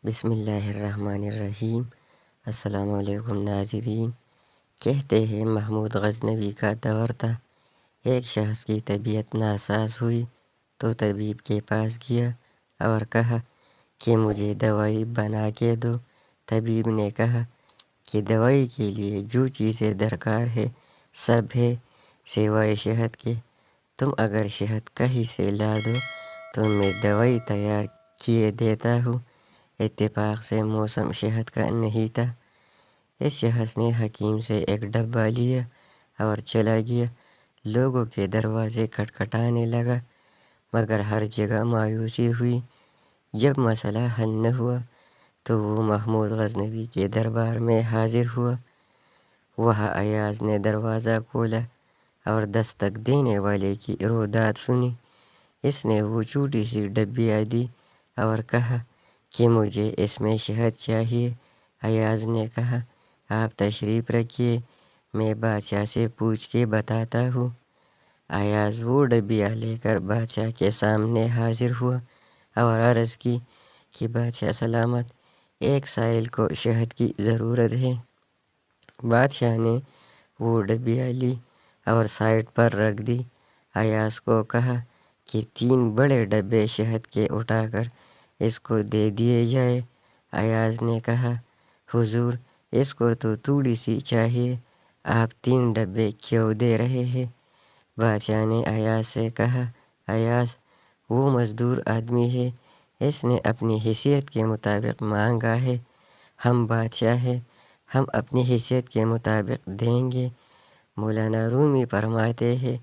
بسم اللہ الرحمن الرحیم۔ السلام علیکم ناظرین۔ کہتے ہیں محمود غزنوی کا دور تھا، ایک شخص کی طبیعت ناساز ہوئی تو طبیب کے پاس گیا اور کہا کہ مجھے دوائی بنا کے دو۔ طبیب نے کہا کہ دوائی کے لیے جو چیزیں درکار ہے سب ہے سوائے شہد کے، تم اگر شہد کہیں سے لا دو تو میں دوائی تیار کیے دیتا ہوں۔ اتفاق سے موسم شہد کا نہیں تھا۔ اس شخص نے حکیم سے ایک ڈبہ لیا اور چلا گیا۔ لوگوں کے دروازے کھٹکھٹانے لگا مگر ہر جگہ مایوسی ہوئی۔ جب مسئلہ حل نہ ہوا تو وہ محمود غزنوی کے دربار میں حاضر ہوا۔ وہاں ایاز نے دروازہ کھولا اور دستک دینے والے کی روداد سنی۔ اس نے وہ چھوٹی سی ڈبیا دی اور کہا کہ مجھے اس میں شہد چاہیے۔ ایاز نے کہا آپ تشریف رکھیے، میں بادشاہ سے پوچھ کے بتاتا ہوں۔ ایاز وہ ڈبیا لے کر بادشاہ کے سامنے حاضر ہوا اور عرض کی کہ بادشاہ سلامت، ایک سائل کو شہد کی ضرورت ہے۔ بادشاہ نے وہ ڈبیا لی اور سائڈ پر رکھ دی۔ ایاز کو کہا کہ 3 بڑے ڈبے شہد کے اٹھا کر اس کو دے دیے جائے۔ ایاز نے کہا حضور اس کو تو تھوڑی سی چاہیے، آپ 3 ڈبے کیوں دے رہے ہیں؟ بادشاہ نے ایاز سے کہا ایاز وہ مزدور آدمی ہے، اس نے اپنی حیثیت کے مطابق مانگا ہے، ہم بادشاہ ہیں، ہم اپنی حیثیت کے مطابق دیں گے۔ مولانا رومی فرماتے ہیں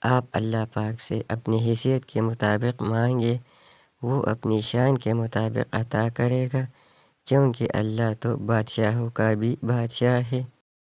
آپ اللہ پاک سے اپنی حیثیت کے مطابق مانگے، وہ اپنی شان کے مطابق عطا کرے گا، کیونکہ اللہ تو بادشاہوں کا بھی بادشاہ ہے۔